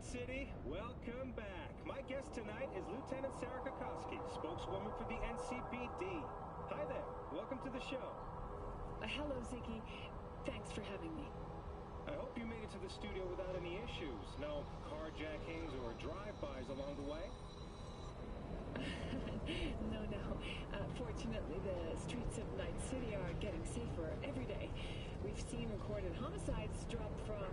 Night City, welcome back. My guest tonight is Lieutenant Sarah Kokoski, spokeswoman for the NCPD. Hi there, welcome to the show. Hello, Ziggy. Thanks for having me. I hope you made it to the studio without any issues. No carjackings or drive-bys along the way? No. Fortunately, the streets of Night City are getting safer every day. We've seen recorded homicides drop from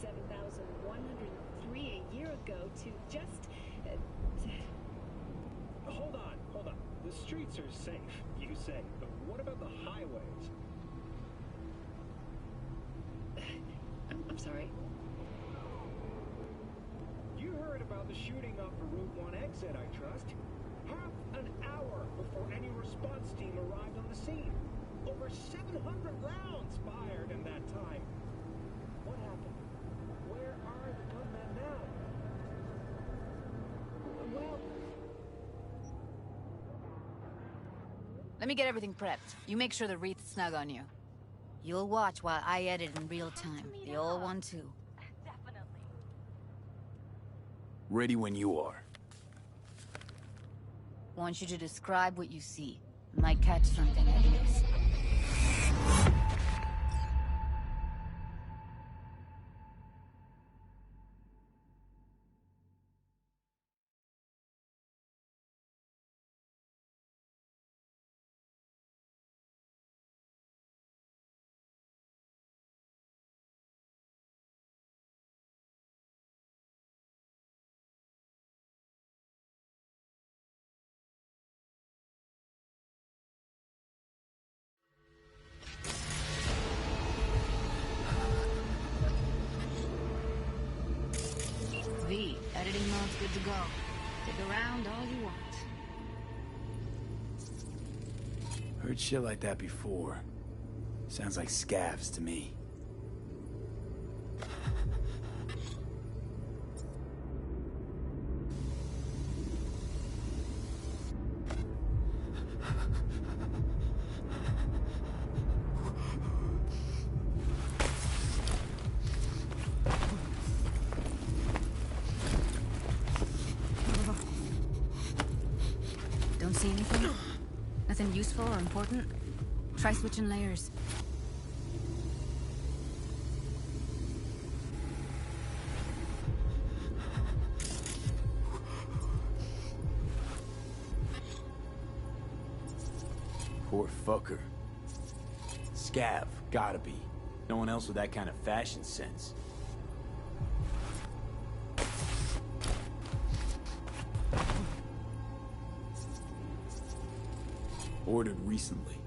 7,103 a year ago to just... Hold on. The streets are safe, you say, but what about the highways? I'm sorry. You heard about the shooting off the Route 1 exit, I trust. Half an hour before any response team arrived on the scene. Over 700 rounds fired in that time. What happened? Where are the gunmen now? Well... Let me get everything prepped. You make sure the wreath's snug on you. You'll watch while I edit in real time. The old one, too. Definitely. Ready when you are. Want you to describe what you see. Might catch something I missed. Editing mode's good to go. Dig around all you want. Heard shit like that before. Sounds like scavs to me. See anything? Nothing useful or important? Try switching layers. Poor fucker. Scav, gotta be. No one else with that kind of fashion sense. Ordered recently.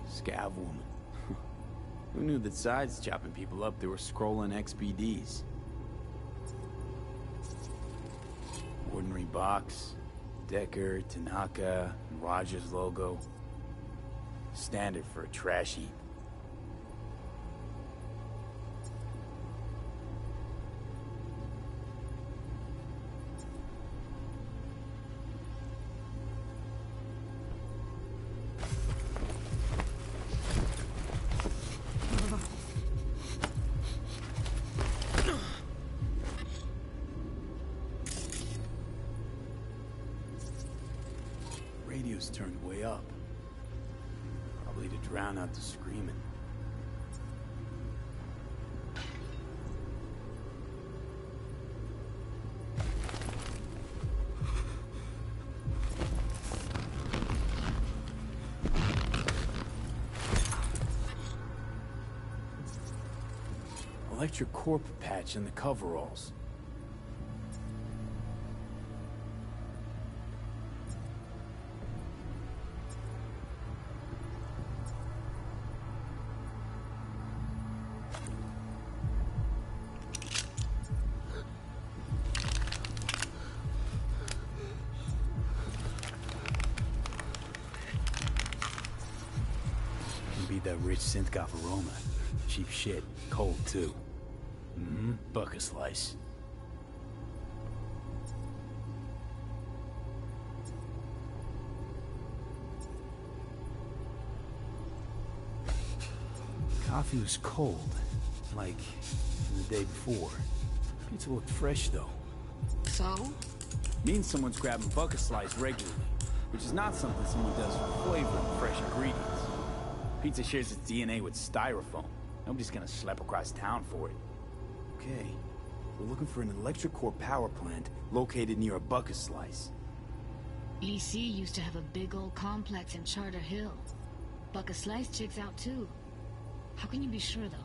Scav woman. Who knew that sides chopping people up, they were scrolling XPDs? Ordinary box, Decker, Tanaka, and Rogers logo. Standard for a trash heap. Radio's turned way up. Probably to drown out the screaming. Electric corp patch in the coveralls. That rich synth-goth aroma. Cheap shit. Cold, too. Buck a slice. Coffee was cold. like the day before. Pizza looked fresh, though. So? Means someone's grabbing bucket slice regularly, which is not something someone does for flavor and fresh ingredients. Pizza shares its DNA with styrofoam. Nobody's gonna schlep across town for it. Okay, we're looking for an electric core power plant located near a bucket slice. EC used to have a big old complex in Charter Hill. Bucket Slice checks out too. How can you be sure though?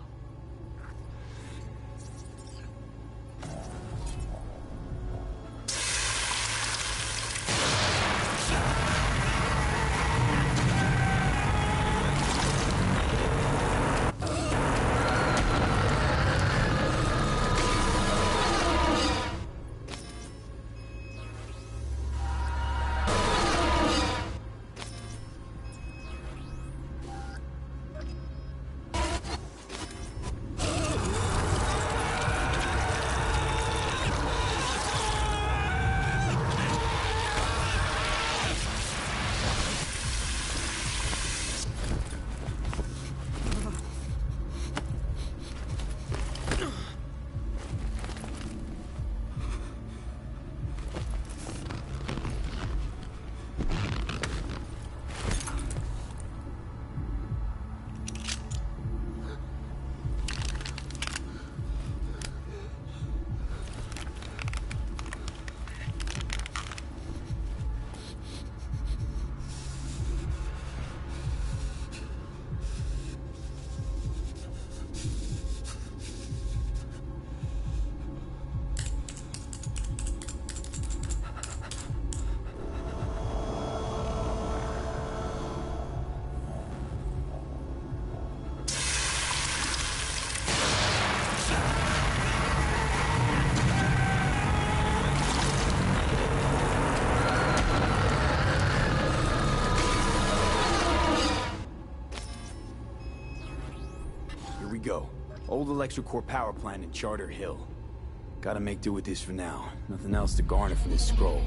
Go. Old electric core power plant in Charter Hill. Gotta make do with this for now. Nothing else to garner from this scroll.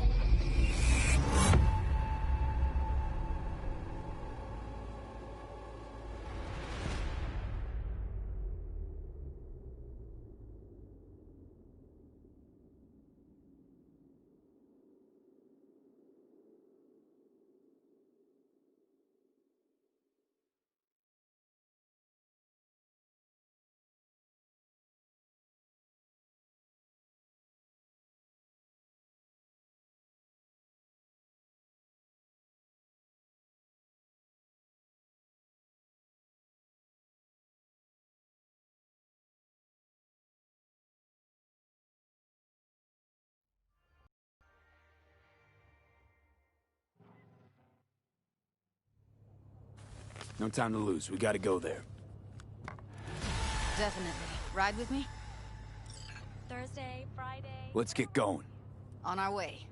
No time to lose. We gotta go there. Definitely. Ride with me? Thursday, Friday. Let's get going. On our way.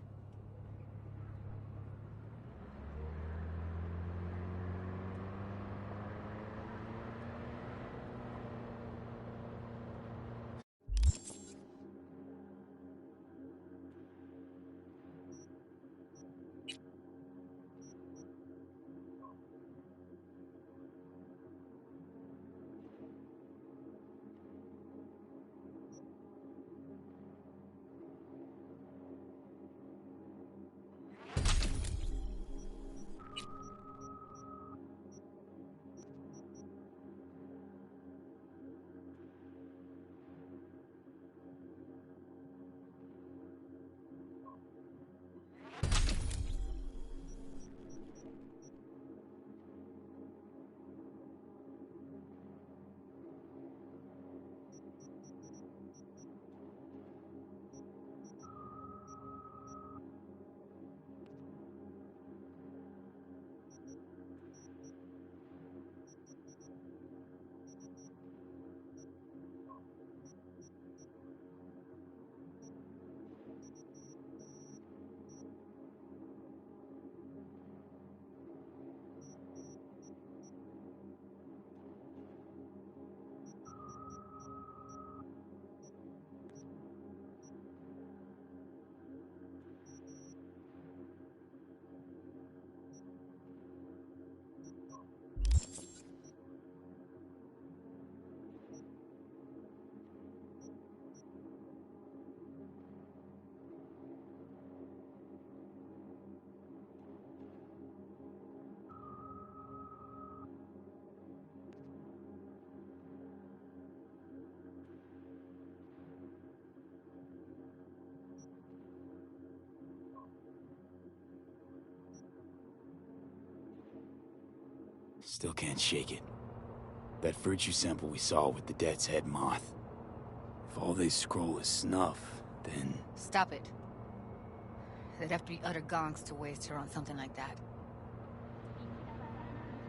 Still can't shake it. That virtue sample we saw with the Death's Head moth. If all they scroll is snuff, then... Stop it. They'd have to be utter gonks to waste her on something like that.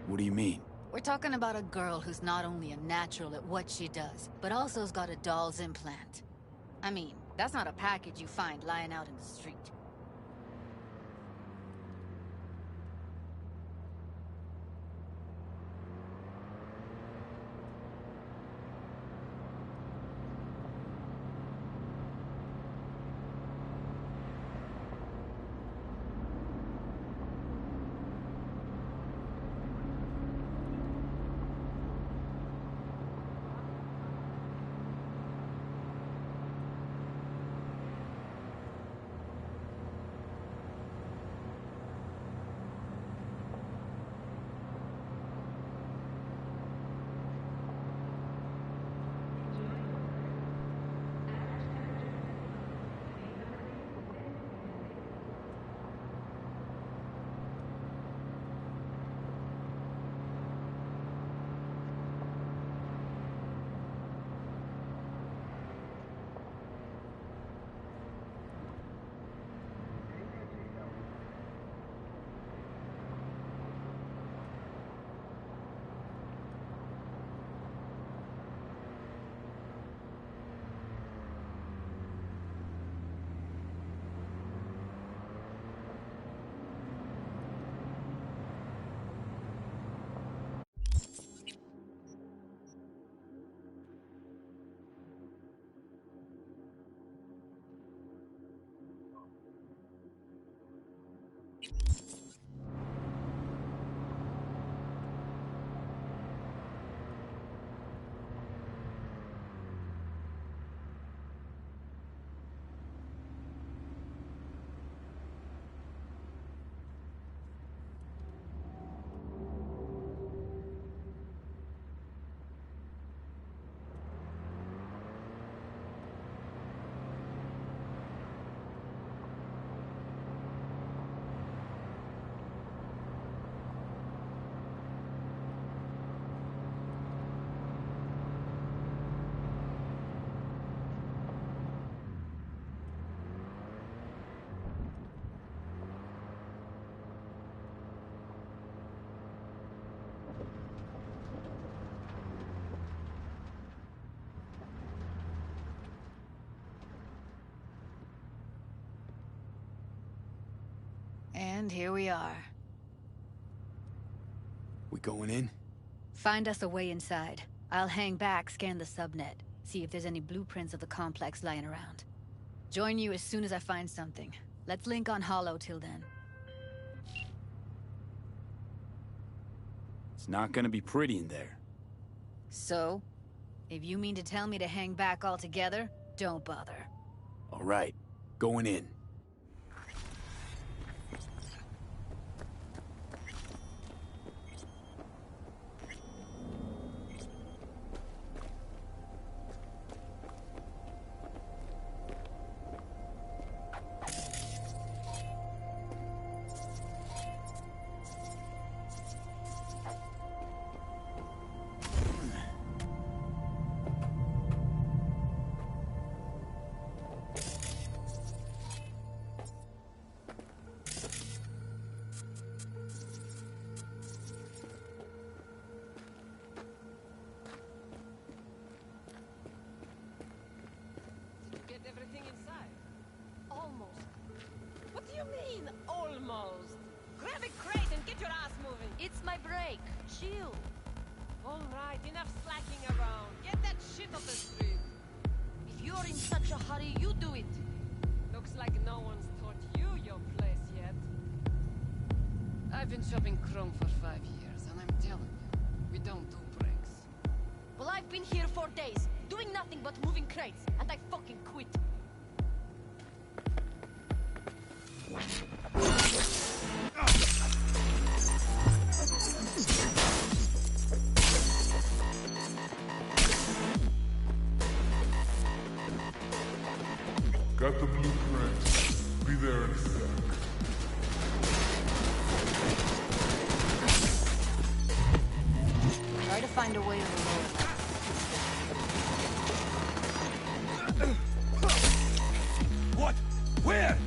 What do you mean? We're talking about a girl who's not only a natural at what she does, but also's got a doll's implant. I mean, that's not a package you find lying out in the street. And here we are. We going in? Find us a way inside. I'll hang back, scan the subnet, see if there's any blueprints of the complex lying around. Join you as soon as I find something. Let's link on Hollow till then. It's not gonna be pretty in there. So? If you mean to tell me to hang back altogether, don't bother. All right, going in. Almost. Grab a crate and get your ass moving. It's my break. Chill. All right, enough slacking around. Get that shit off the street. If you're in such a hurry, you do it. Looks like no one's taught you your place yet. I've been shopping Chrome for 5 years, and I'm telling you, we don't do breaks. Well, I've been here for days, doing nothing but moving crates, and I fucking quit. Got the blueprint. Be there in a sec. underway on the lower level. What? Where?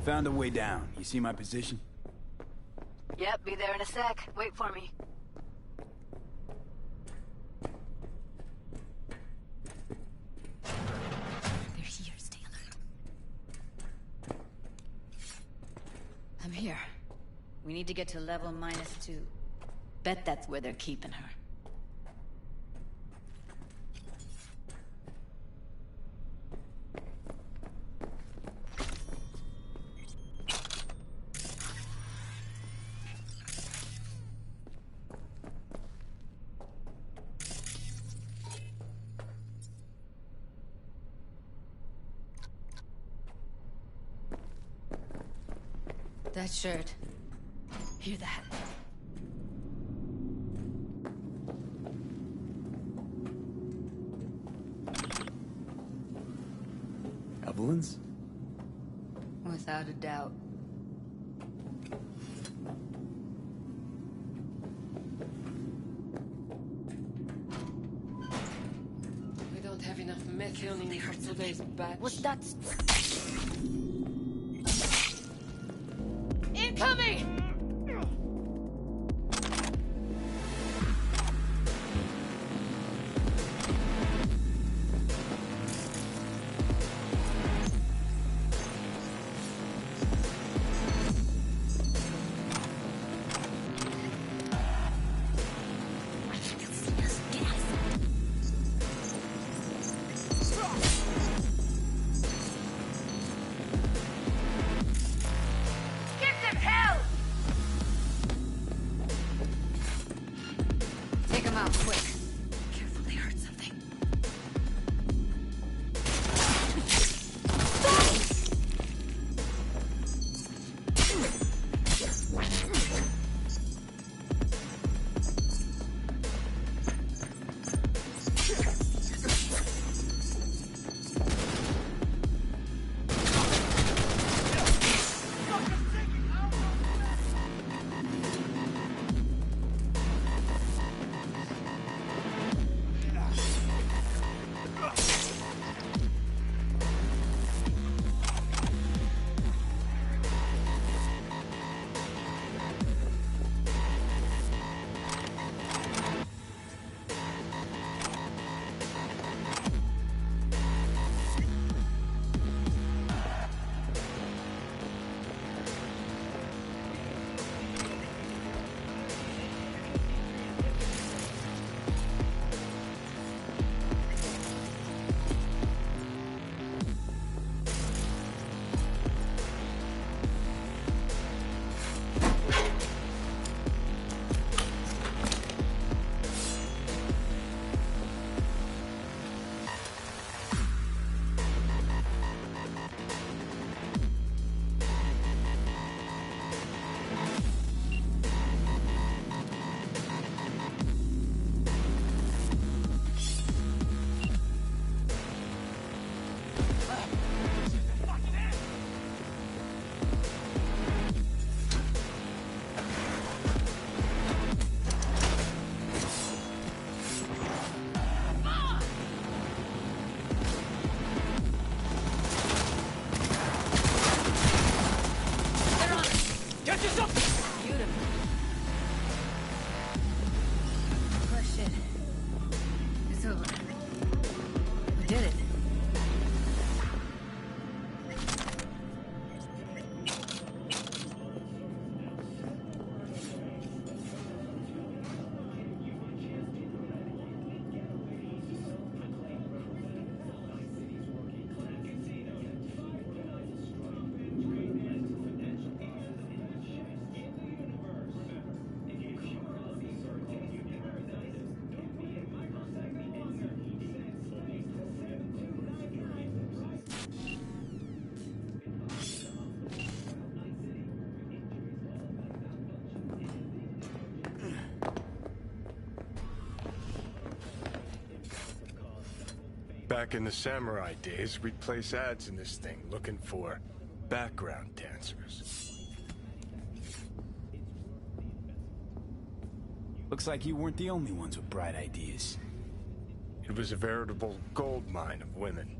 Found a way down. You see my position? Yep, be there in a sec. Wait for me. They're here, stay alert. I'm here. We need to get to level -2. Bet that's where they're keeping her. That shirt. Hear that? Evelyn's? Without a doubt. We don't have enough methionine for today's batch. What's that? Incoming! Give them hell! Back in the samurai days, we'd place ads in this thing looking for background dancers. Looks like you weren't the only ones with bright ideas. It was a veritable gold mine of women.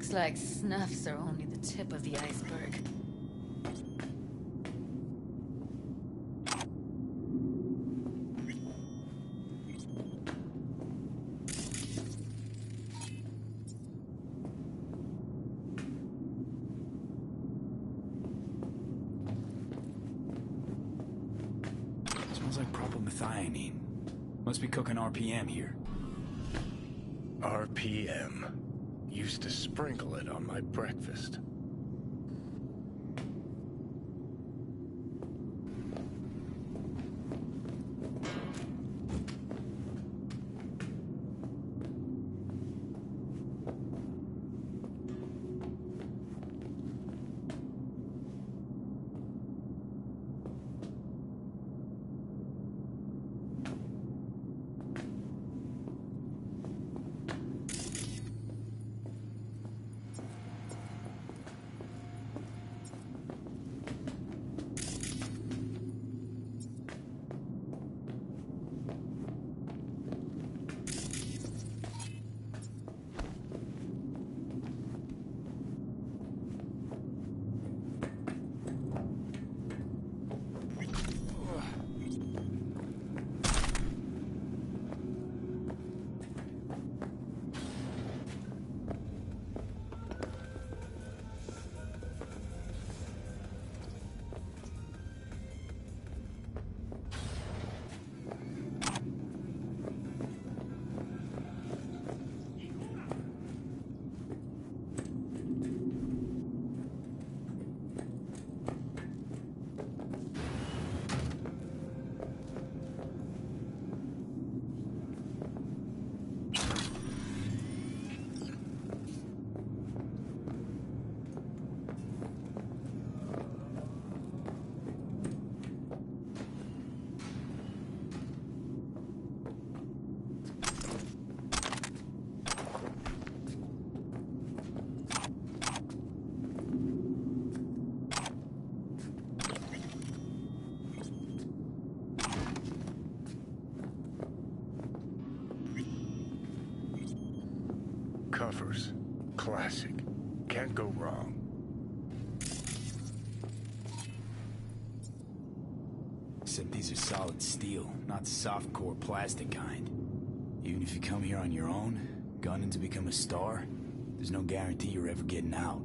Looks like snuffs are only the tip of the iceberg. Smells like propylmethionine. Must be cooking RPM here. RPM. Used to sprinkle it on my breakfast. Covers. Classic. Can't go wrong. Except these are solid steel, not soft-core plastic kind. Even if you come here on your own, gunning to become a star, there's no guarantee you're ever getting out.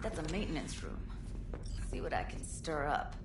That's a maintenance room. See what I can stir up.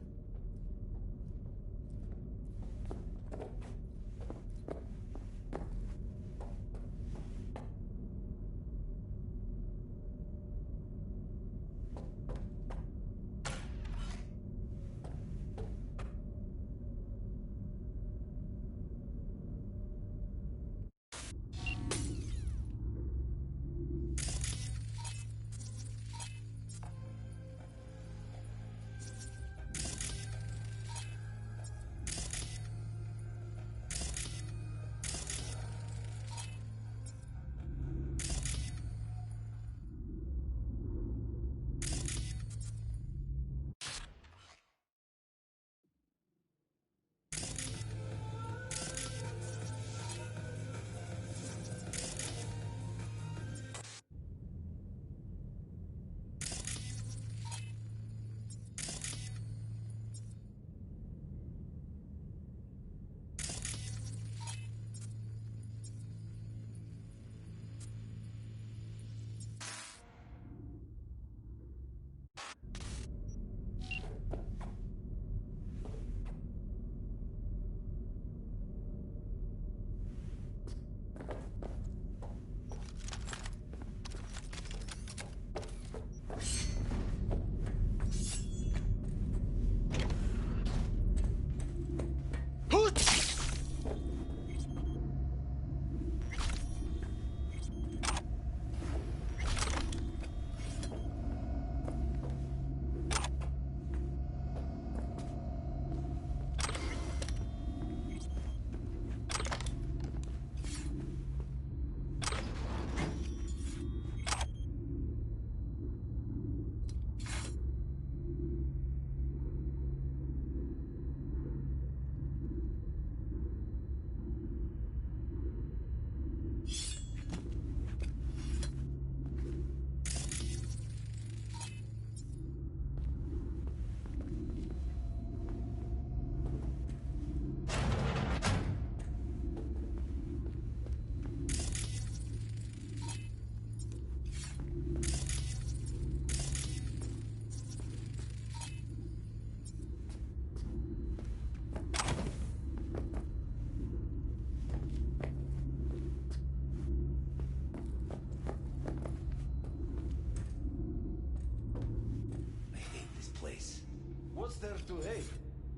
there to hate?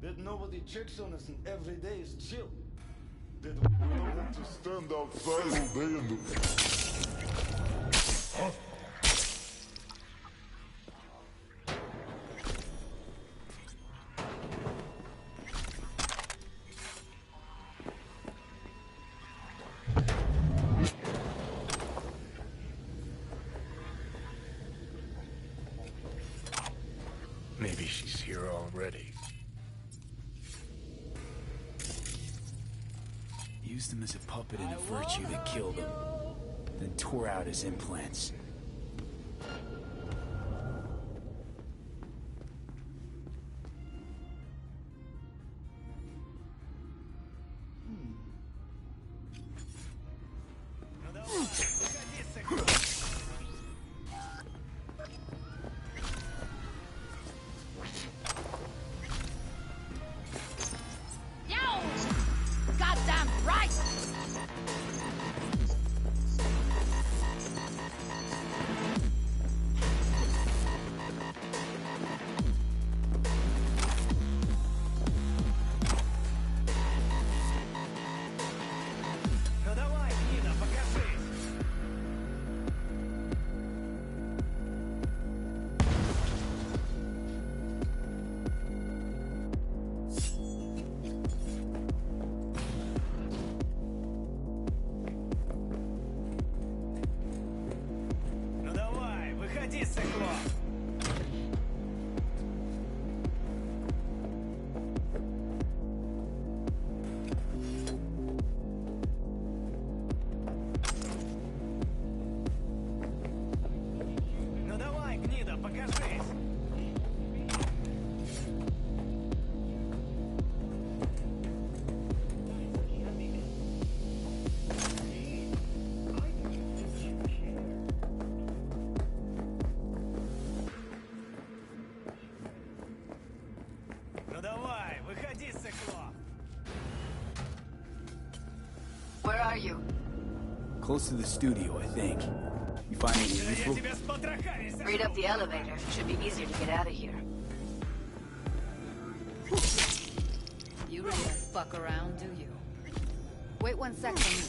That nobody checks on us and every day is chill? That we don't have to stand outside all day in the... Huh? Maybe she's here already. Used him as a puppet in a virtue that killed him, then tore out his implants. Where are you? Close to the studio, I think. You find anything useful? Read up the elevator. Should be easier to get out of here. You really don't fuck around, do you? Wait 1 sec for me.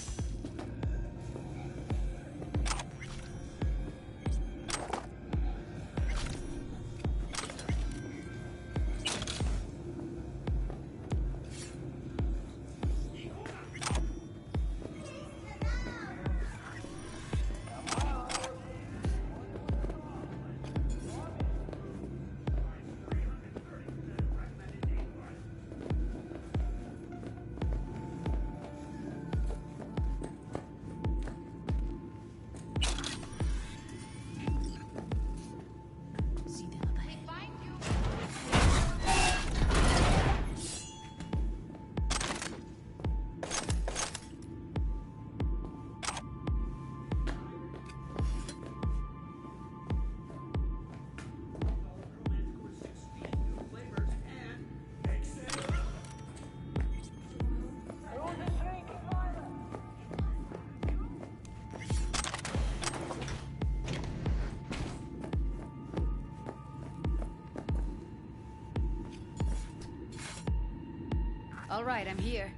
All right, I'm here.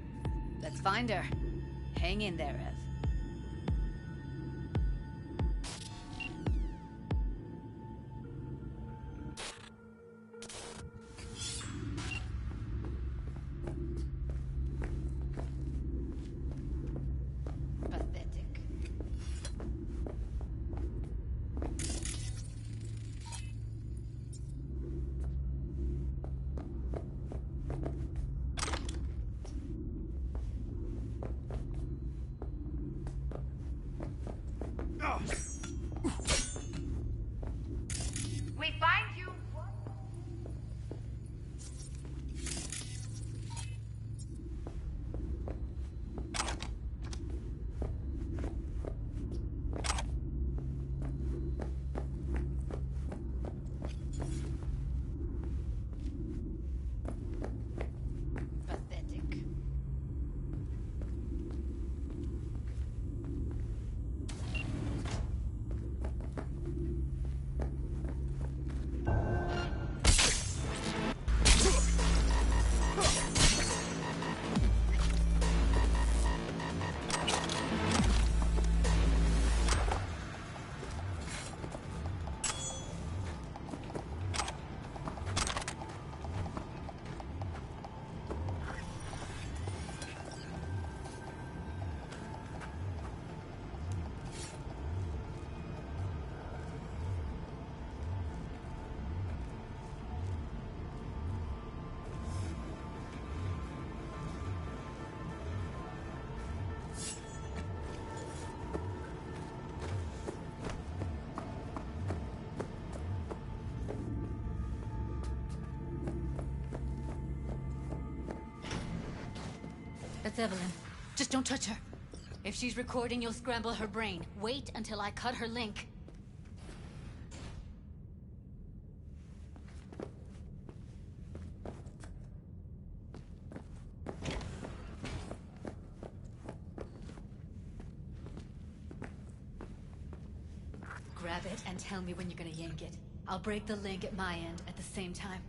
Let's find her. Hang in there, Ev. Pathetic. That's Evelyn. Just don't touch her. If she's recording, you'll scramble her brain. Wait until I cut her link. Grab it and tell me when you're gonna yank it. I'll break the link at my end at the same time.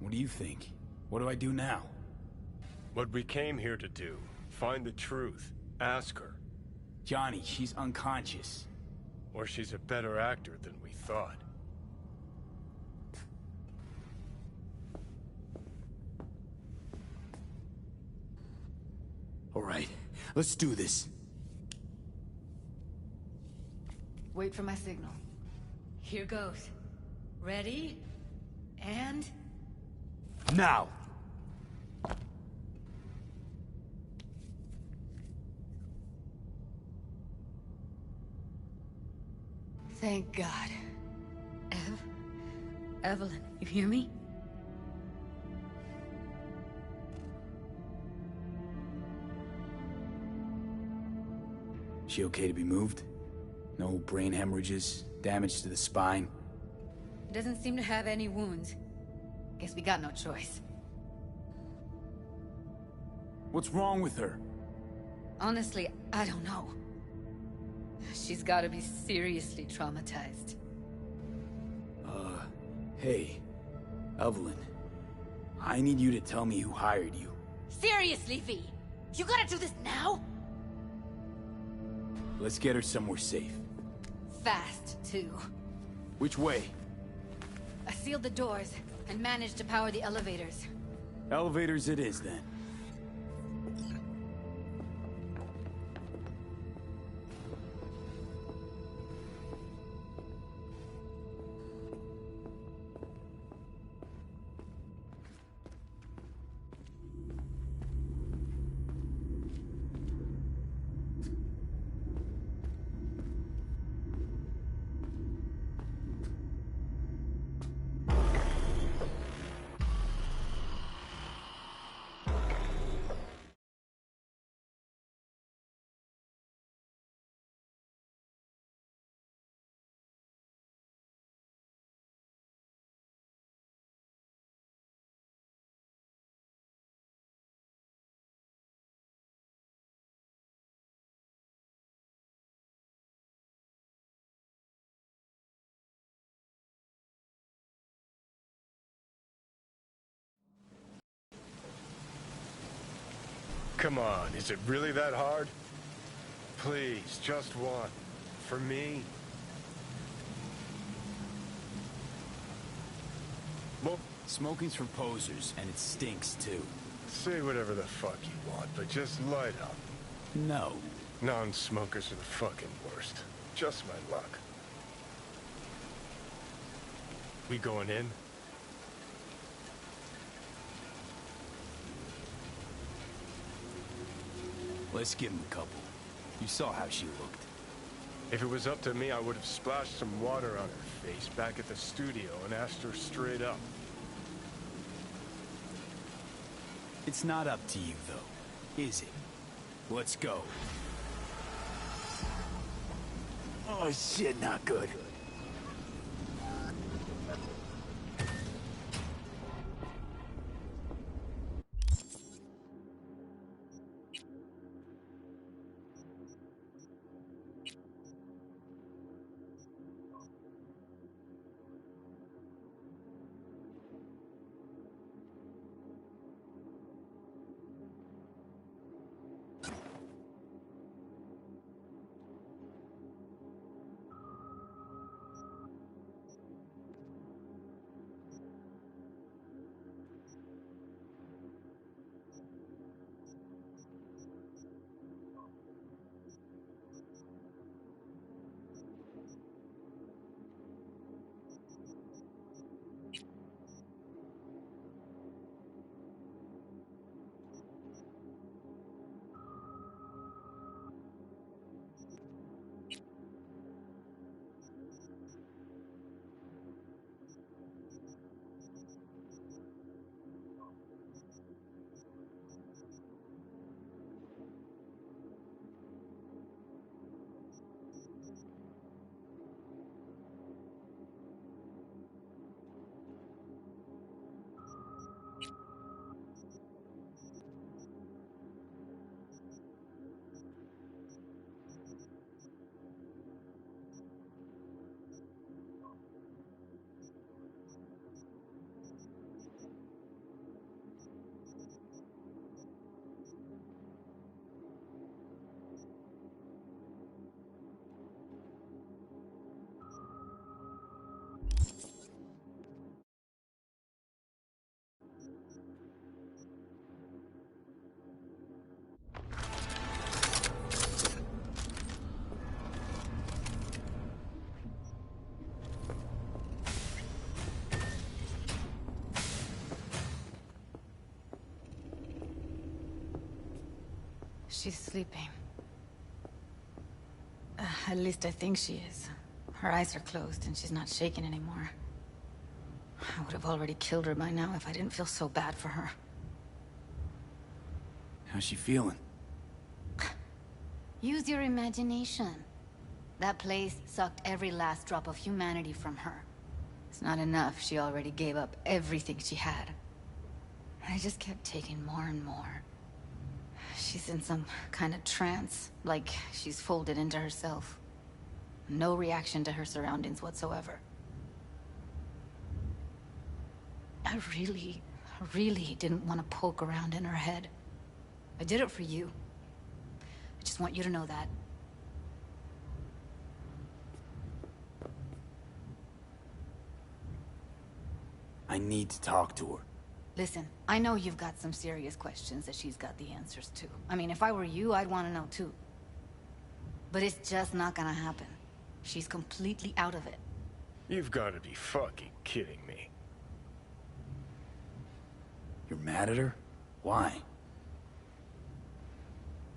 What do you think? What do I do now? What we came here to do. Find the truth. Ask her. Johnny, she's unconscious. Or she's a better actor than we thought. All right, let's do this. Wait for my signal. Here goes. Ready? And... now! Thank God. Evelyn, you hear me? She okay to be moved? No brain hemorrhages, damage to the spine? Doesn't seem to have any wounds. Guess we got no choice. What's wrong with her? Honestly, I don't know. She's gotta be seriously traumatized. Hey, Evelyn. I need you to tell me who hired you. Seriously, V? You gotta do this now? Let's get her somewhere safe. Fast, too. Which way? I sealed the doors and managed to power the elevators. Elevators it is, then. Come on, is it really that hard? Please, just one. For me? Well, smoking's for posers, and it stinks, too. Say whatever the fuck you want, but just light up. No. Non-smokers are the fucking worst. Just my luck. We going in? Let's give him a couple. You saw how she looked. If it was up to me, I would have splashed some water on her face back at the studio and asked her straight up. It's not up to you, though, is it? Let's go. Oh, shit, not good. She's sleeping. At least I think she is. Her eyes are closed and she's not shaking anymore. I would have already killed her by now if I didn't feel so bad for her. How's she feeling? Use your imagination. That place sucked every last drop of humanity from her. It's not enough, she already gave up everything she had. I just kept taking more and more. She's in some kind of trance, like she's folded into herself. No reaction to her surroundings whatsoever. I really didn't want to poke around in her head. I did it for you. I just want you to know that. I need to talk to her. Listen, I know you've got some serious questions that she's got the answers to. I mean, if I were you, I'd want to know too. But it's just not gonna happen. She's completely out of it. You've got to be fucking kidding me. You're mad at her? Why?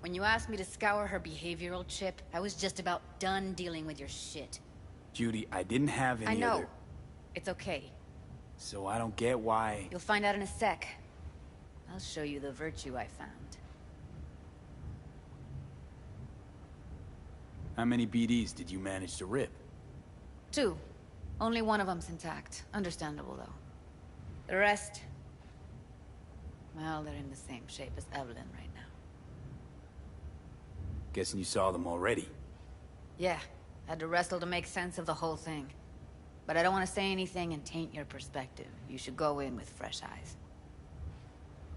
When you asked me to scour her behavioral chip, I was just about done dealing with your shit. Judy, I didn't have any I know. other... It's okay. So I don't get why... You'll find out in a sec. I'll show you the virtue I found. How many BDs did you manage to rip? 2. Only one of them's intact. Understandable, though. The rest... well, they're in the same shape as Evelyn right now. Guessing you saw them already. Yeah. Had to wrestle to make sense of the whole thing. But I don't want to say anything and taint your perspective. You should go in with fresh eyes.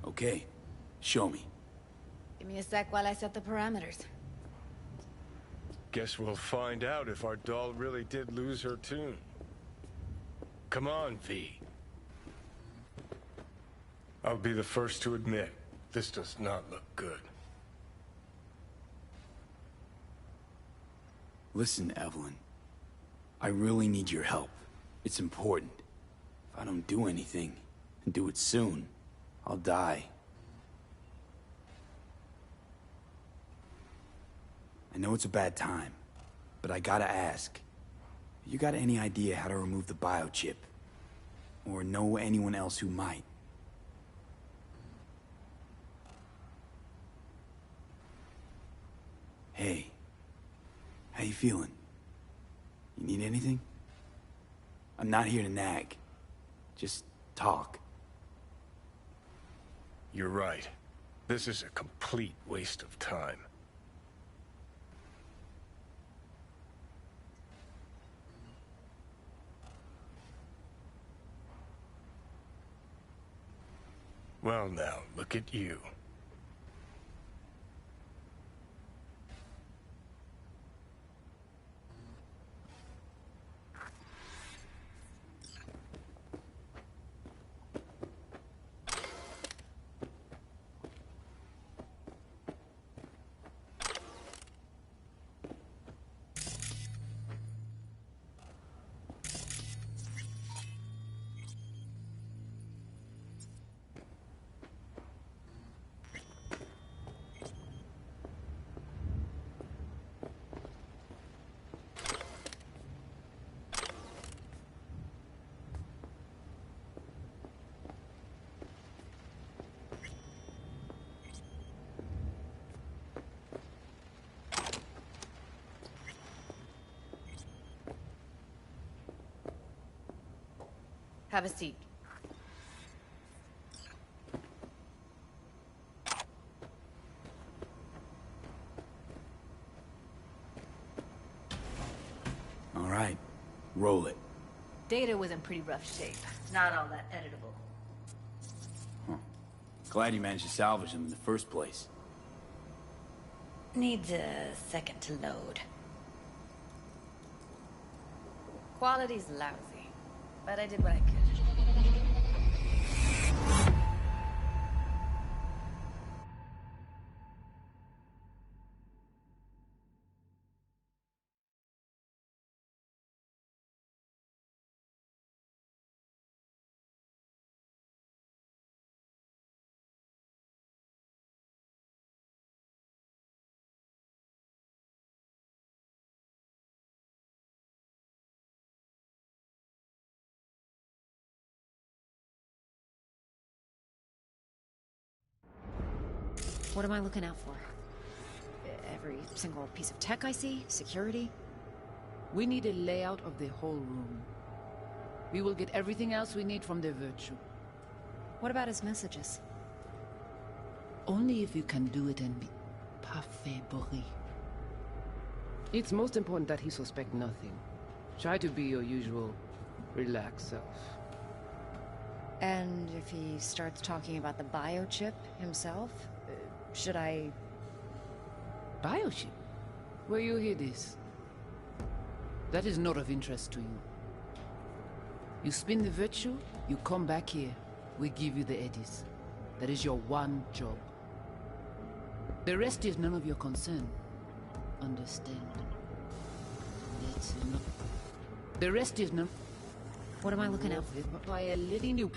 Okay. Show me. Give me a sec while I set the parameters. Guess we'll find out if our doll really did lose her tune. Come on, V. I'll be the first to admit, this does not look good. Listen, Evelyn. I really need your help. It's important. If I don't do anything, and do it soon, I'll die. I know it's a bad time, but I gotta ask. You got any idea how to remove the biochip? Or know anyone else who might? Hey. How you feeling? You need anything? I'm not here to nag. Just talk. You're right. This is a complete waste of time. Well now, look at you. Have a seat. All right. Roll it. Data was in pretty rough shape. Not all that editable. Huh. Glad you managed to salvage them in the first place. Needs a second to load. Quality's lousy, but I did what I could. What am I looking out for? Every single piece of tech I see? Security? We need a layout of the whole room. We will get everything else we need from the Virtue. What about his messages? Only if you can do it and be parfait bourré. It's most important that he suspect nothing. Try to be your usual, relaxed self. And if he starts talking about the biochip himself, should I... Biochip? Where you hear this? That is not of interest to you. You spin the Virtue, you come back here. We give you the eddies. That is your one job. The rest is none of your concern. Understand? The rest is none... What am I looking out for? By letting you...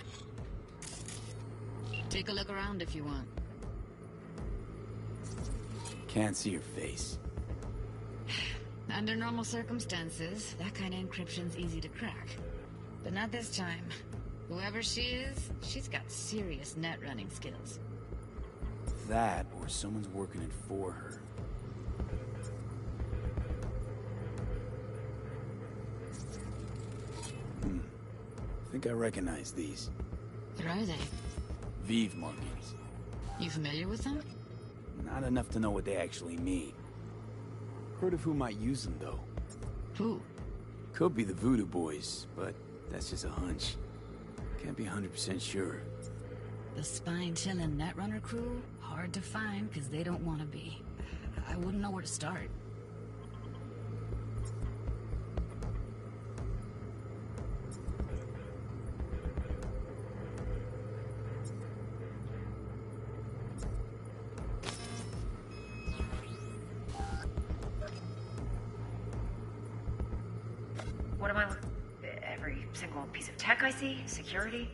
Take a look around if you want. Can't see your face. Under normal circumstances, that kind of encryption's easy to crack. But not this time. Whoever she is, she's got serious net running skills. That, or someone's working it for her. I think I recognize these. What are they? Vive markings. You familiar with them? Not enough to know what they actually mean. Heard of who might use them, though. Who? Could be the Voodoo Boys, but that's just a hunch. Can't be 100% sure. The spine-chilling Netrunner crew? Hard to find, because they don't want to be. I wouldn't know where to start. What am I... Every single piece of tech I see? Security?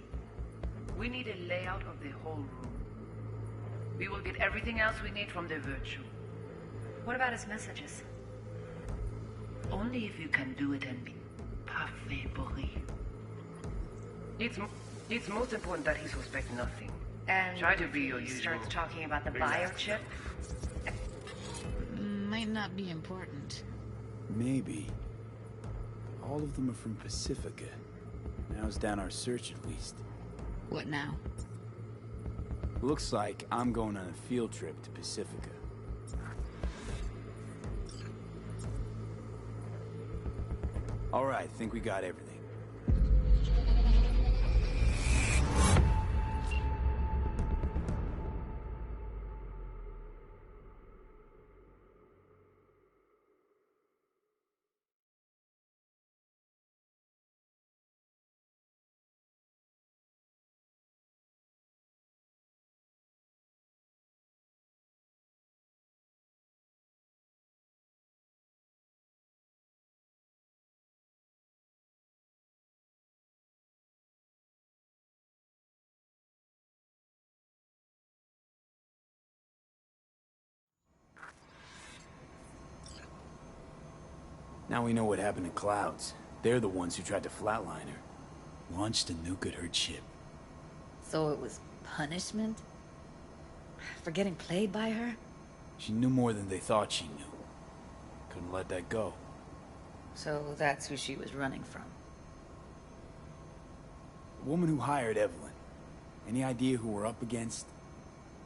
We need a layout of the whole room. We will get everything else we need from the Virtue. What about his messages? Only if you can do it and be parfait bourré. It's most important that he suspect nothing. And try to be your he usual. Starts talking about the biochip? Might not be important. Maybe. All of them are from Pacifica. Now's down our search, at least. What now? Looks like I'm going on a field trip to Pacifica. All right, think we got everything. Now we know what happened to Clouds. They're the ones who tried to flatline her. Launched a nuke at her ship. So it was punishment? For getting played by her? She knew more than they thought she knew. Couldn't let that go. So that's who she was running from. The woman who hired Evelyn. Any idea who we're up against?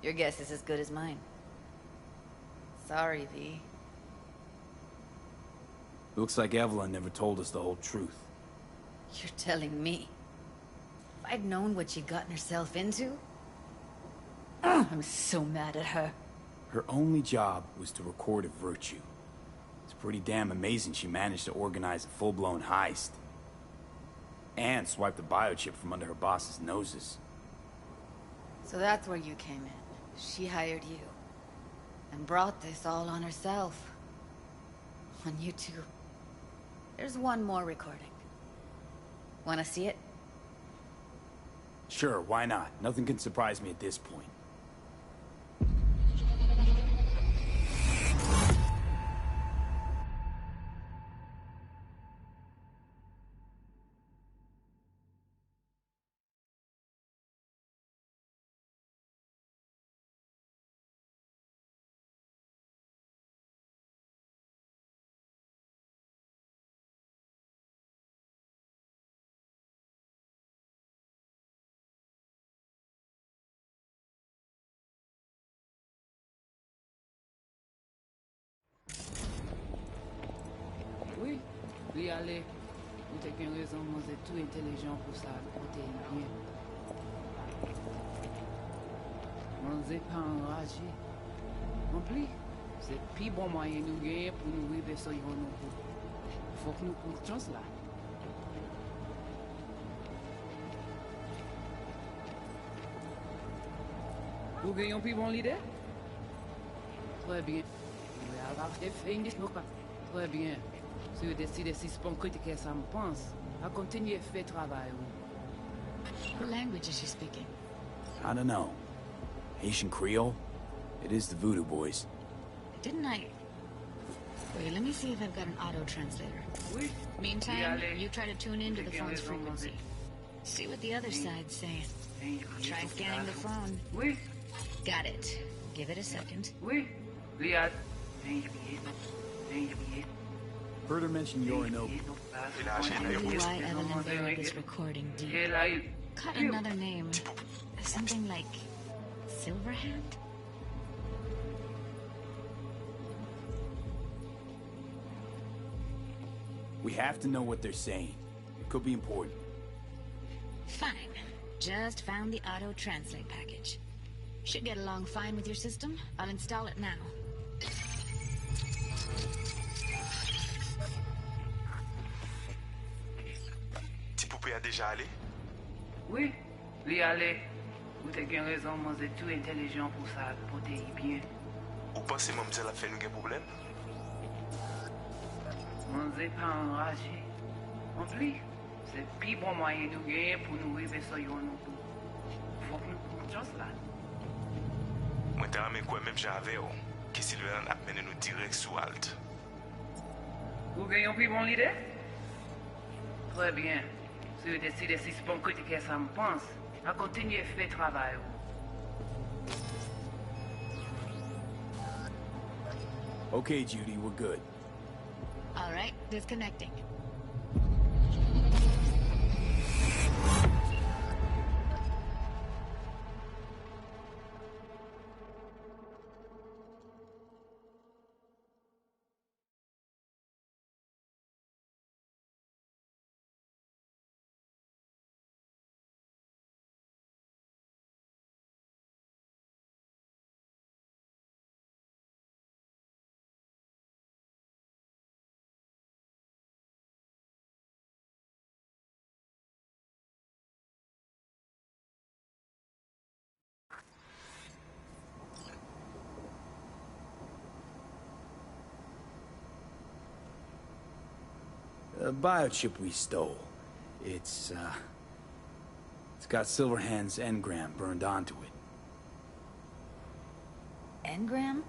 Your guess is as good as mine. Sorry, V. Looks like Evelyn never told us the whole truth. You're telling me? If I'd known what she'd gotten herself into? I'm so mad at her. Her only job was to record a Virtue. It's pretty damn amazing she managed to organize a full-blown heist. And swipe the biochip from under her boss's noses. So that's where you came in. She hired you. And brought this all on herself. On you two. There's one more recording. Wanna see it? Sure, why not? Nothing can surprise me at this point. Oui, allez. Ou t'as qu'une raison, moi, c'est tout intelligent pour ça, côté bien. On n'est pas enragé. Non plus, c'est le plus bon moyen de nous gagner pour nous vivre sur nous. Faut que nous prenions chance là. Vous gagnez plus bon leader? Très bien. Très bien. Si vous décidez si c'est bon critiquer ça me pense, à continuer à faire travail. What language is she speaking? I don't know. Haitian Creole? It is the Voodoo Boys. Didn't I... Wait, let me see if I've got an auto-translator. Meantime, you try to tune into the phone's frequency. See what the other side's saying. Try scanning the phone. Got it. Give it a second. Heard her mention Yorinobu. I knew why Evelyn buried this recording deep. Caught another name. Something like... Silverhand? We have to know what they're saying. It could be important. Fine. Just found the auto-translate package. Should get along fine with your system. I'll install it now. Poupée a déjà allé? Oui, lui aller. Vous avez une raison, moi c'est tout intelligent pour ça, pour t'aider bien. Ou pensez moi me la fait nous un problème? Moi c'est pas enragé. En plus, c'est le plus bon moyen de nous gagner pour nous vivre sur nous. Faut que nous prenions chance là. Moi t'as ramé quoi même j'avais, que Sylvain a mené nous direct sous Alt. Vous gagnez plus bon l'idée? Très bien. Si vous décidez si c'est bon critiquer ça me pense, à continuer à faire travail. Okay, Judy, we're good. All right, disconnecting. The biochip we stole. It's got Silverhand's engram burned onto it. Engram?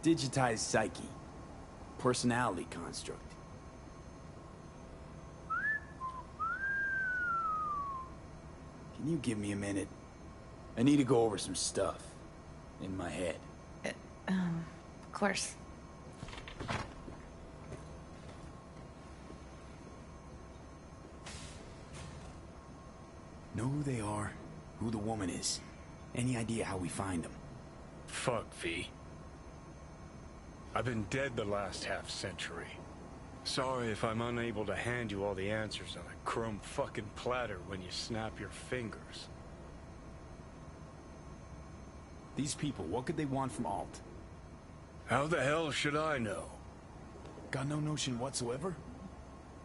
Digitized psyche. Personality construct. Can you give me a minute? I need to go over some stuff. In my head. Of course. Know who they are, who the woman is. Any idea how we find them? Fuck, V. I've been dead the last half-century. Sorry if I'm unable to hand you all the answers on a chrome fucking platter when you snap your fingers. These people, what could they want from Alt? How the hell should I know? Got no notion whatsoever?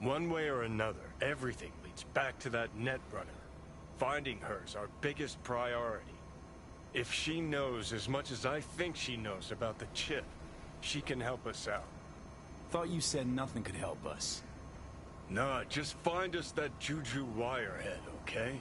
One way or another, everything leads back to that Netrunner. Finding her's our biggest priority. If she knows as much as I think she knows about the chip, she can help us out. Thought you said nothing could help us. Nah, just find us that Juju wirehead, okay?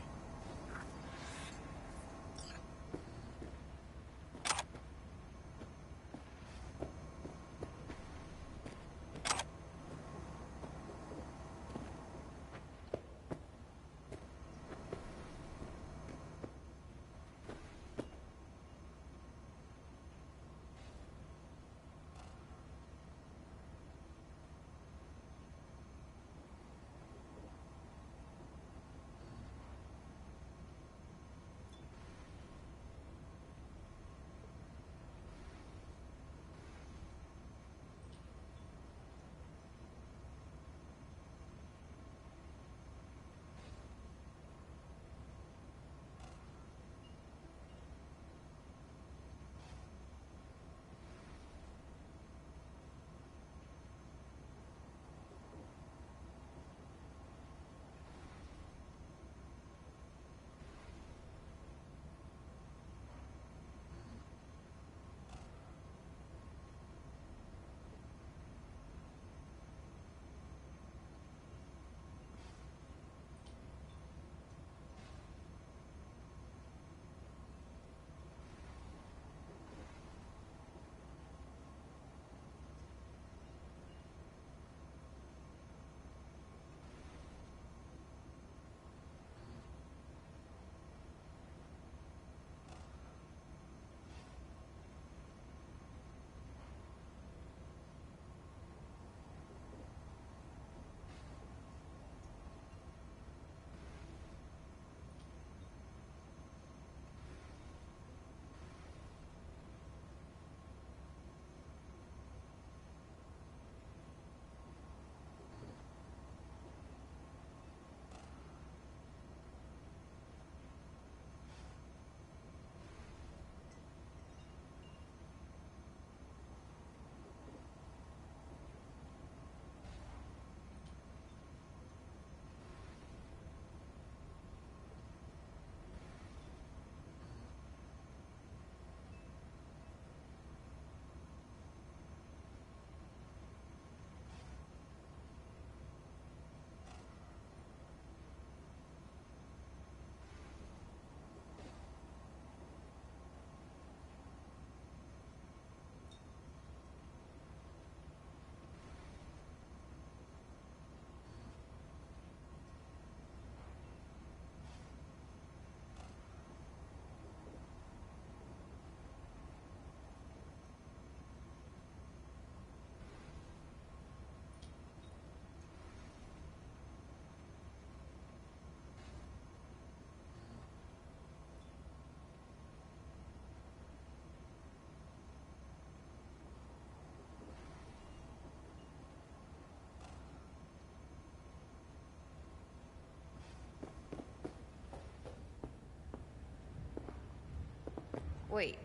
Wait,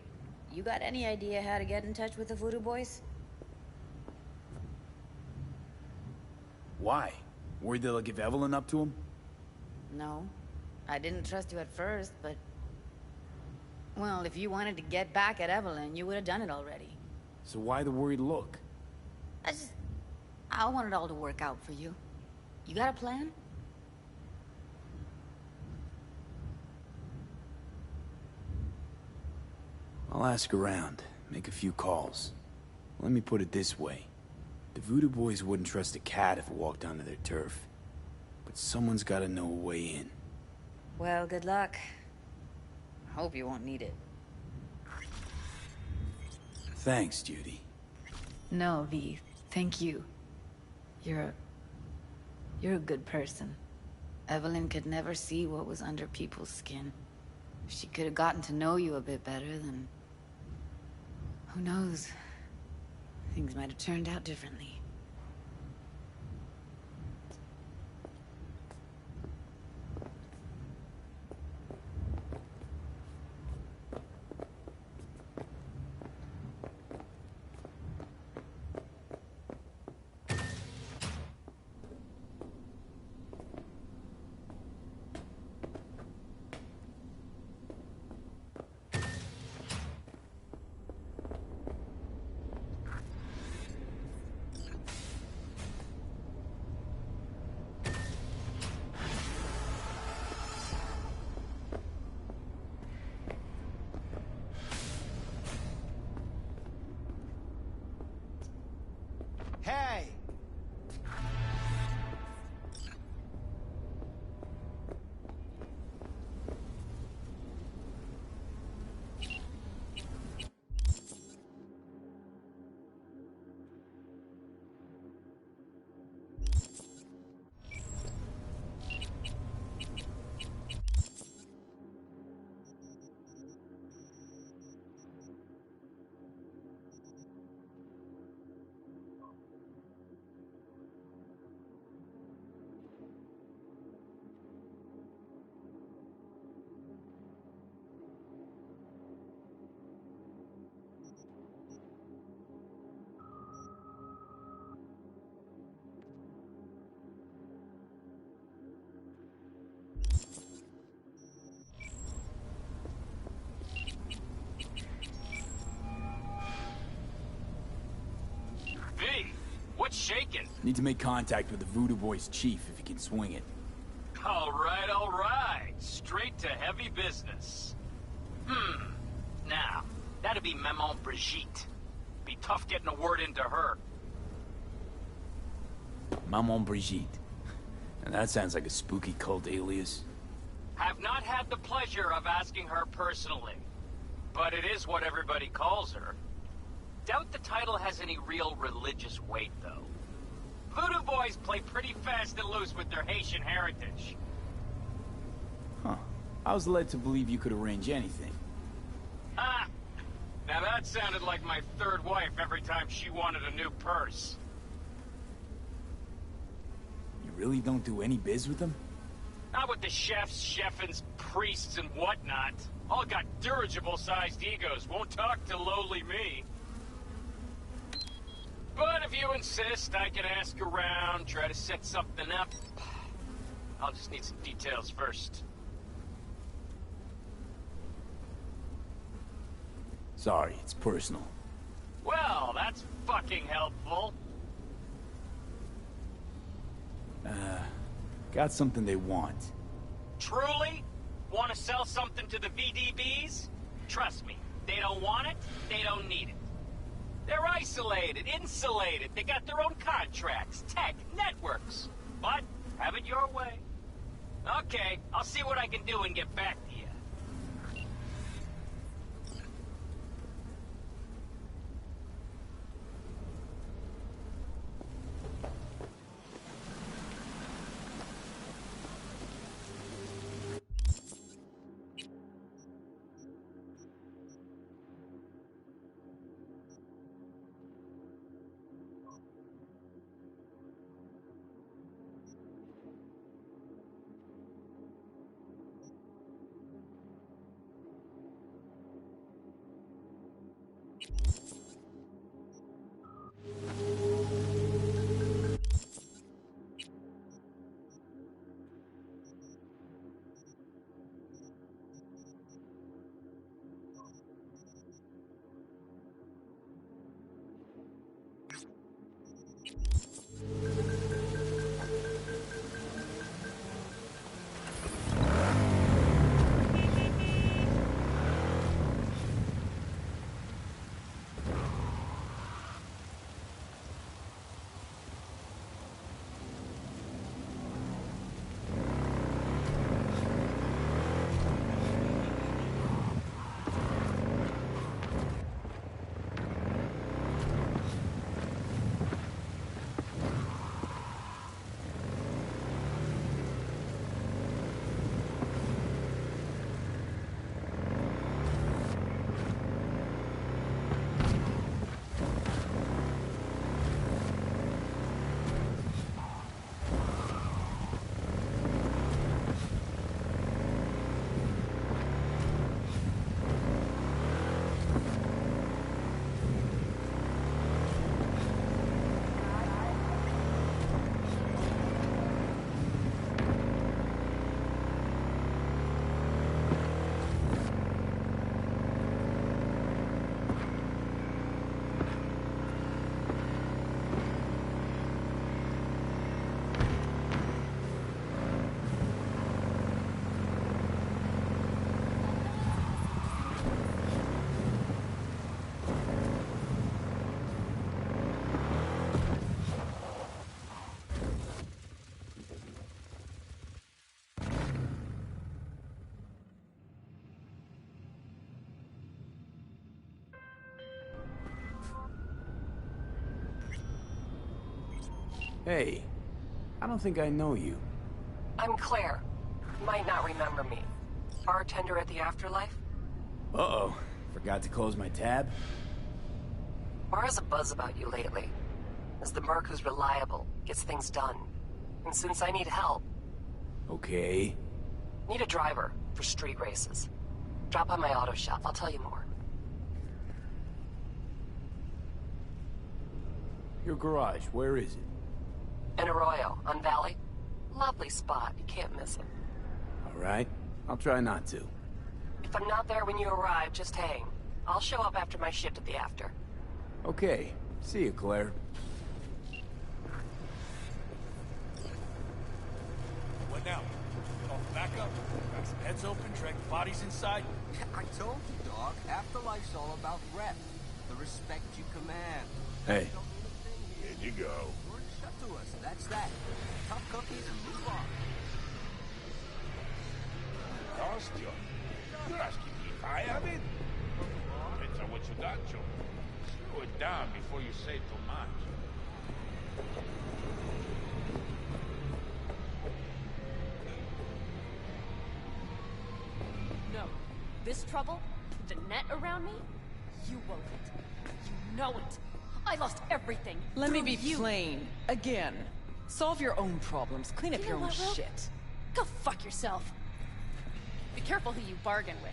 you got any idea how to get in touch with the Voodoo Boys? Why? Worried they'll give Evelyn up to him? No. I didn't trust you at first, but... Well, if you wanted to get back at Evelyn, you would have done it already. So why the worried look? I want it all to work out for you. You got a plan? I'll ask around, make a few calls. Let me put it this way. The Voodoo Boys wouldn't trust a cat if it walked onto their turf. But someone's gotta know a way in. Well, good luck. Hope you won't need it. Thanks, Judy. No, V. Thank you. You're a good person. Evelyn could never see what was under people's skin. If she could have gotten to know you a bit better, then... who knows? Things might have turned out differently. Hey! What's shaking? Need to make contact with the Voodoo Boys chief if he can swing it. All right. Straight to heavy business. Now, that'd be Maman Brigitte. Be tough getting a word into her. Maman Brigitte. And that sounds like a spooky cult alias. Have not had the pleasure of asking her personally. But it is what everybody calls her. Doubt the title has any real religious weight, though. Voodoo Boys play pretty fast and loose with their Haitian heritage. Huh. I was led to believe you could arrange anything. Ah! Now that sounded like my third wife every time she wanted a new purse. You really don't do any biz with them? Not with the chefs, cheffins, priests, and whatnot. All got dirigible-sized egos, won't talk to lowly me. But if you insist, I can ask around, try to set something up. I'll just need some details first. Sorry, it's personal. Well, that's fucking helpful. Got something they want. Truly? Want to sell something to the VDBs? Trust me, they don't want it, they don't need it. They're isolated, insulated, they got their own contracts, tech, networks. But, have it your way. Okay, I'll see what I can do and get back to you. Hey, I don't think I know you. I'm Claire. You might not remember me. Bartender at the Afterlife? Uh-oh. Forgot to close my tab? Bar has a buzz about you lately. As the merc who's reliable, gets things done. And since I need help... Okay. Need a driver for street races. Drop by my auto shop, I'll tell you more. Your garage, where is it? In Arroyo, on Valley. Lovely spot, you can't miss it. Alright, I'll try not to. If I'm not there when you arrive, just hang. I'll show up after my shift at the after. Okay, see you, Claire. What now? Call for backup? Got some heads open, drag the bodies inside? I told you, dog. Afterlife's all about rep. The respect you command. Hey. Here you go. Word shut to us, that's that. Tough cookies and move on. Costume? You're asking me if I have it? Depends on what you got, Joe. Slow it down before you say too much. No. This trouble? The net around me? You wove it. You know it. I lost everything. Let me be you. plain. Again. Solve your own problems. Clean up your own shit. Go fuck yourself. Be careful who you bargain with.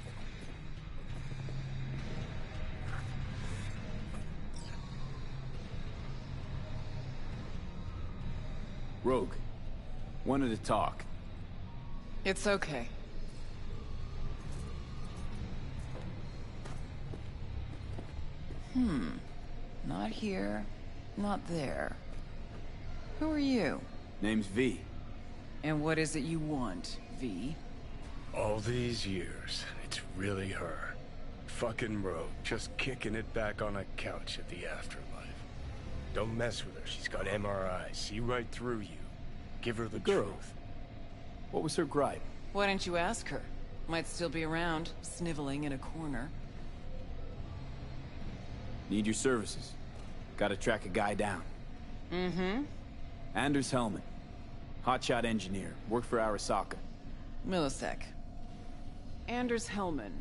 Rogue. Wanted to talk. It's okay. Not here, not there. Who are you? Name's V. And what is it you want, V? All these years, it's really her. Fucking Rogue, just kicking it back on a couch at the afterlife. Don't mess with her, she's got MRIs, see right through you. Give her the truth. What was her gripe? Why didn't you ask her? Might still be around, sniveling in a corner. Need your services. Gotta track a guy down. Mm-hmm. Anders Hellman. Hotshot engineer. Worked for Arasaka. Millisec. Anders Hellman.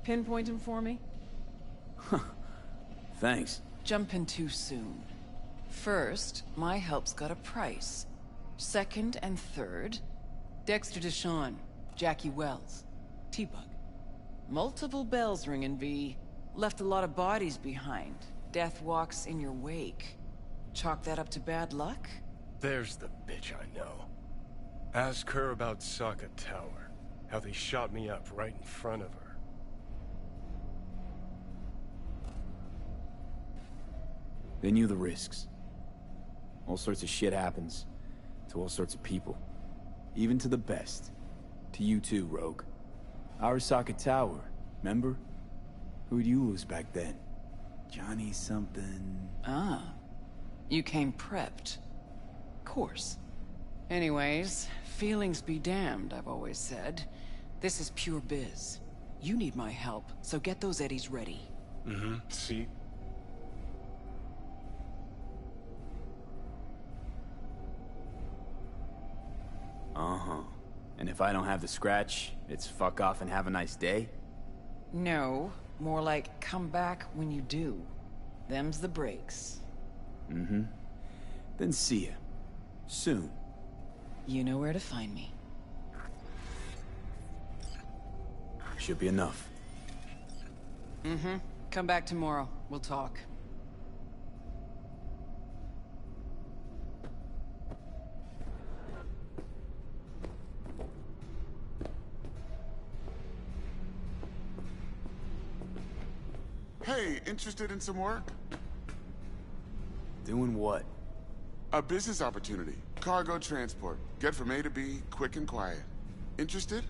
Pinpoint him for me? Thanks. Jumping too soon. First, my help's got a price. Second and third, Dexter Deshawn, Jackie Wells, T-Bug. Multiple bells ringing, V. Left a lot of bodies behind. Death walks in your wake. Chalk that up to bad luck? There's the bitch I know. Ask her about Sokka Tower. How they shot me up right in front of her. They knew the risks. All sorts of shit happens. To all sorts of people. Even to the best. To you too, Rogue. Arasaka Tower, remember? Who'd you lose back then? Johnny something... Ah. You came prepped. Course. Anyways, feelings be damned, I've always said. This is pure biz. You need my help, so get those eddies ready. Mm-hmm. See? Uh-huh. And if I don't have the scratch, it's fuck off and have a nice day? No, more like come back when you do. Them's the breaks. Mm-hmm. Then see ya. Soon. You know where to find me. Should be enough. Mm-hmm. Come back tomorrow. We'll talk. Hey, interested in some work? Doing what? A business opportunity. Cargo transport. Get from A to B, quick and quiet. Interested?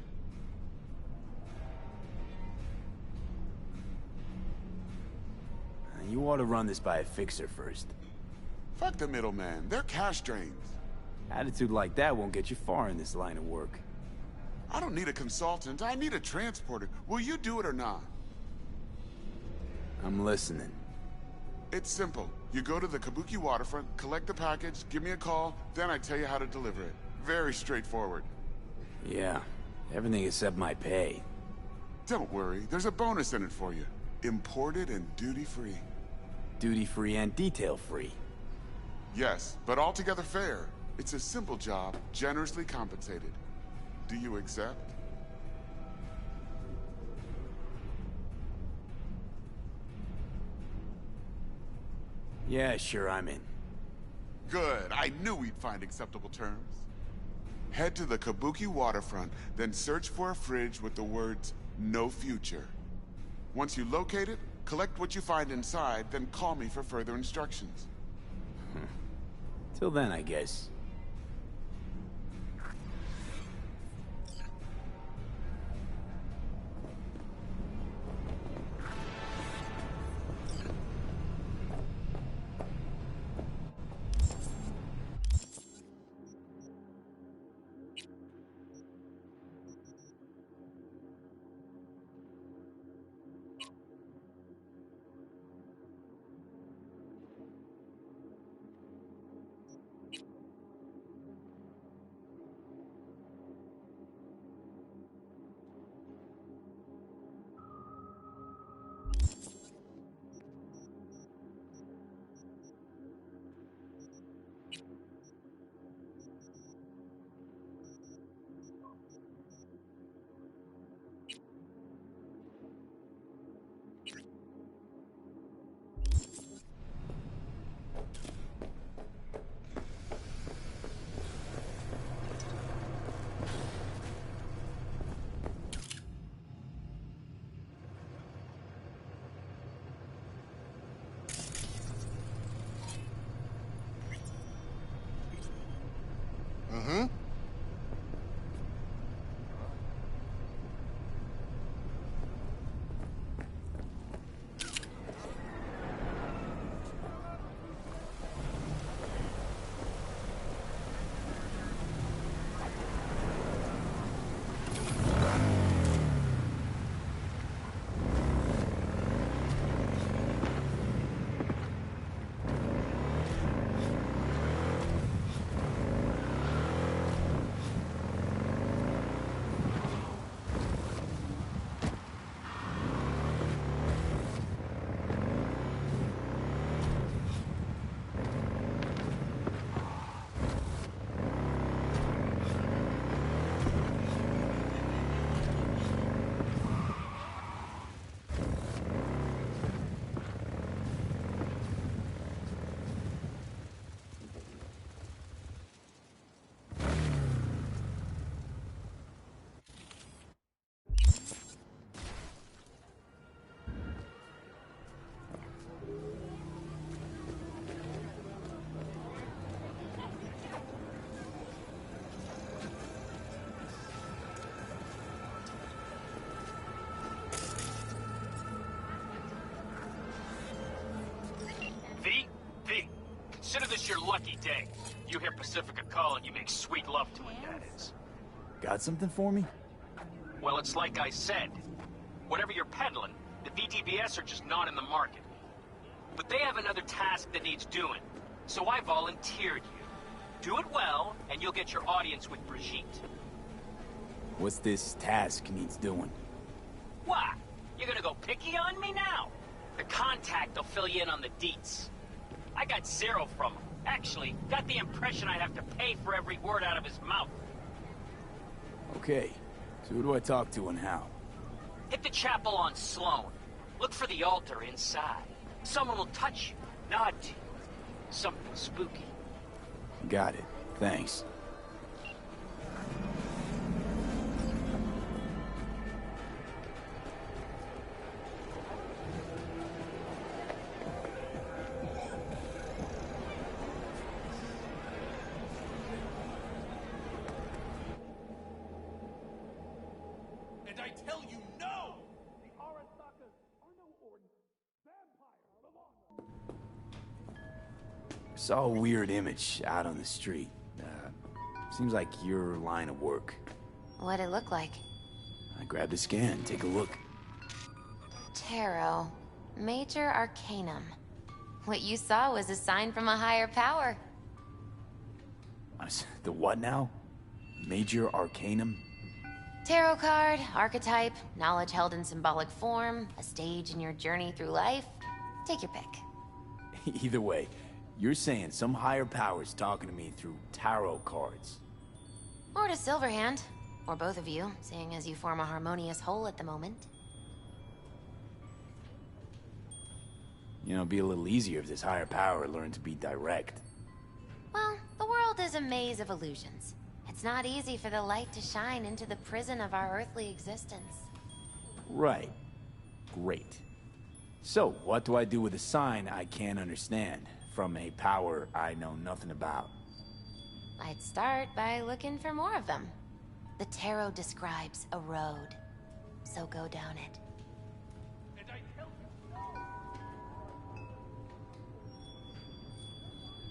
You ought to run this by a fixer first. Fuck the middleman. They're cash drains. Attitude like that won't get you far in this line of work. I don't need a consultant. I need a transporter. Will you do it or not? I'm listening. It's simple. You go to the Kabuki waterfront, collect the package, give me a call, then I tell you how to deliver it. Very straightforward. Yeah, everything except my pay. Don't worry, there's a bonus in it for you. Imported and duty-free. Duty-free and detail-free. Yes, but altogether fair. It's a simple job, generously compensated. Do you accept? Yeah, sure, I'm in. Good. I knew we'd find acceptable terms. Head to the Kabuki waterfront, then search for a fridge with the words, "No future." Once you locate it, collect what you find inside, then call me for further instructions. Till then, I guess. your lucky day. You hear Pacifica call and you make sweet love to it, that is. Got something for me? Well, it's like I said. Whatever you're peddling, the VTBS are just not in the market. But they have another task that needs doing, so I volunteered you. Do it well, and you'll get your audience with Brigitte. What's this task needs doing? What? You gonna go picky on me now? The contact will fill you in on the deets. I got zero from him. Actually, got the impression I'd have to pay for every word out of his mouth. Okay, so who do I talk to and how? Hit the chapel on Sloan. Look for the altar inside. Someone will touch you, nod to you. Something spooky. Got it. Thanks. And I tell you, no! Saw a weird image out on the street. Seems like your line of work. What'd it look like? I grabbed a scan. Take a look. Tarot. Major Arcanum. What you saw was a sign from a higher power. The what now? Major Arcanum? Tarot card, archetype, knowledge held in symbolic form, a stage in your journey through life. Take your pick. Either way, you're saying some higher power's talking to me through tarot cards. Or to Silverhand. Or both of you, seeing as you form a harmonious whole at the moment. You know, it'd be a little easier if this higher power learned to be direct. Well, the world is a maze of illusions. It's not easy for the light to shine into the prison of our earthly existence. Right. Great. So, what do I do with a sign I can't understand, from a power I know nothing about? I'd start by looking for more of them. The tarot describes a road, so go down it.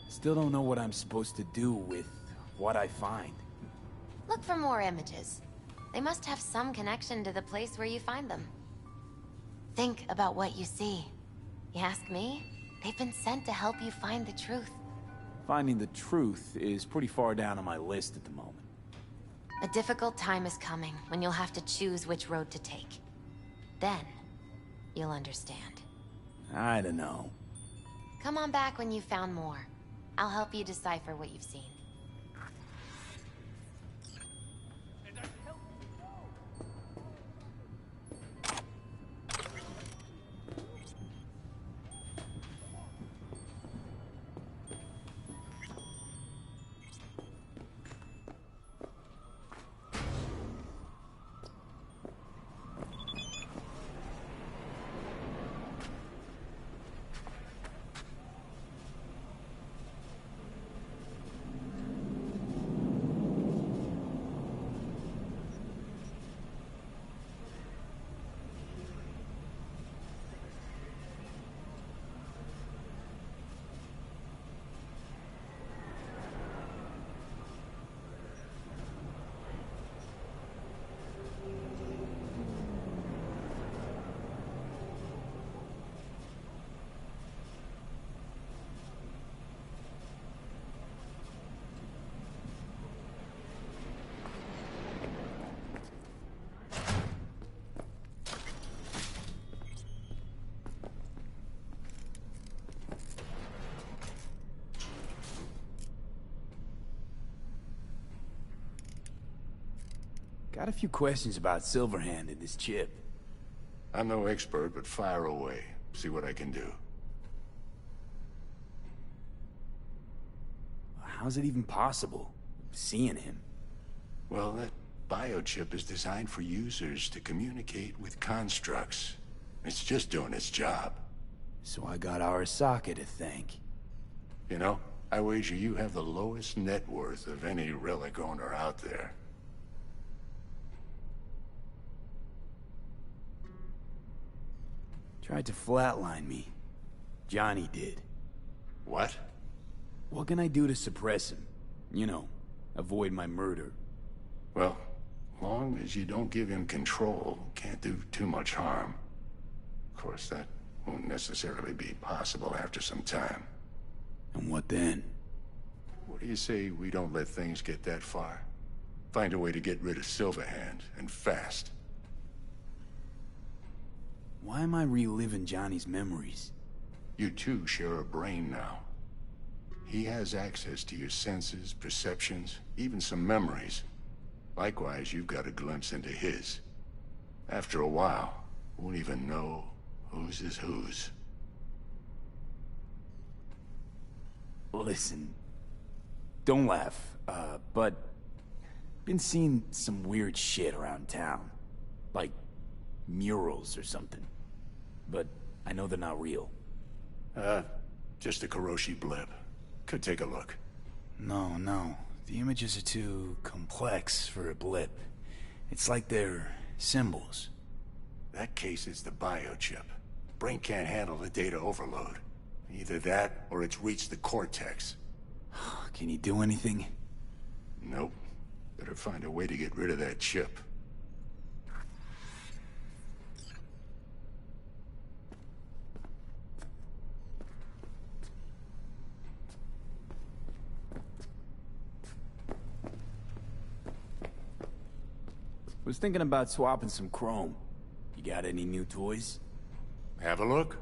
Still don't know what I'm supposed to do with what I find. Look for more images. They must have some connection to the place where you find them. Think about what you see. You ask me? They've been sent to help you find the truth. Finding the truth is pretty far down on my list at the moment. A difficult time is coming when you'll have to choose which road to take. Then, you'll understand. I don't know. Come on back when you've found more. I'll help you decipher what you've seen. Got a few questions about Silverhand and this chip. I'm no expert, but fire away. See what I can do. How's it even possible, seeing him? Well, that biochip is designed for users to communicate with constructs. It's just doing its job. So I got Arasaka to thank. You know, I wager you have the lowest net worth of any relic owner out there. Tried to flatline me. Johnny did. What? What can I do to suppress him? You know, avoid my murder. Well, long as you don't give him control, can't do too much harm. Of course, that won't necessarily be possible after some time. And what then? What do you say we don't let things get that far? Find a way to get rid of Silverhand, and fast. Why am I reliving Johnny's memories? You two share a brain now. He has access to your senses, perceptions, even some memories. Likewise, you've got a glimpse into his. After a while, won't even know whose is whose. Listen, don't laugh, but been seeing some weird shit around town. Like murals or something. But I know they're not real. Just a Kiroshi blip. Could take a look. No. The images are too complex for a blip. It's like they're symbols. That case is the biochip. Brain can't handle the data overload. Either that, or it's reached the cortex. Can you do anything? Nope. Better find a way to get rid of that chip. Was thinking about swapping some chrome. You got any new toys? Have a look.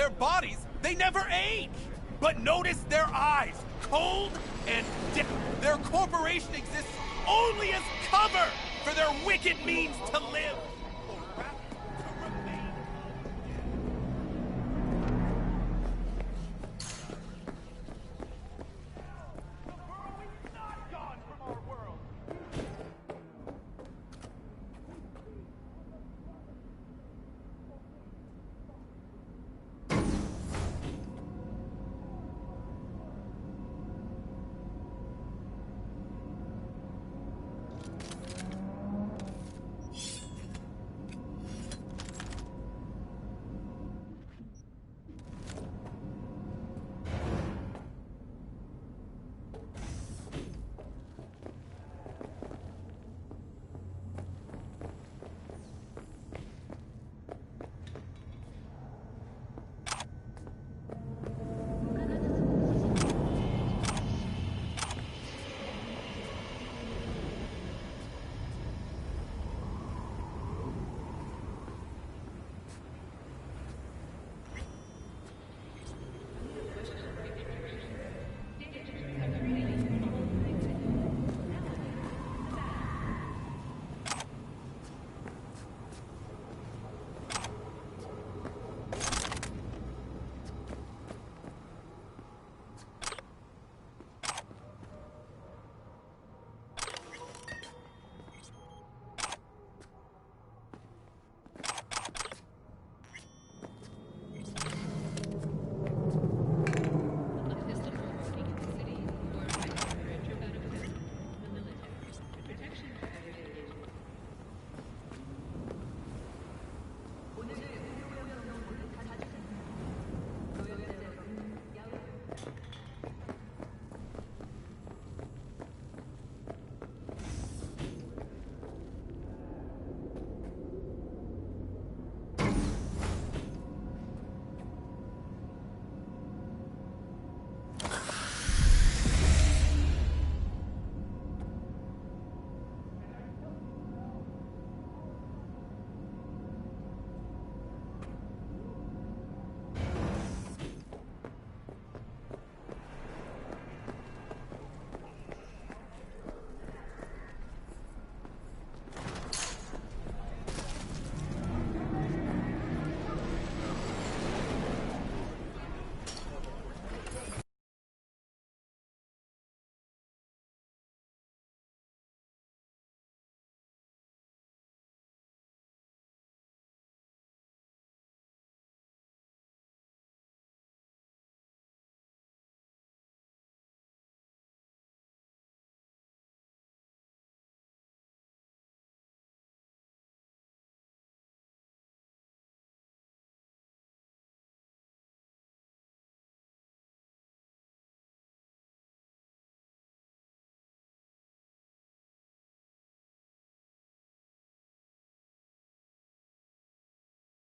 their bodies, they never age. But notice their eyes, cold and dead. Their corporation exists only as cover for their wicked means to live.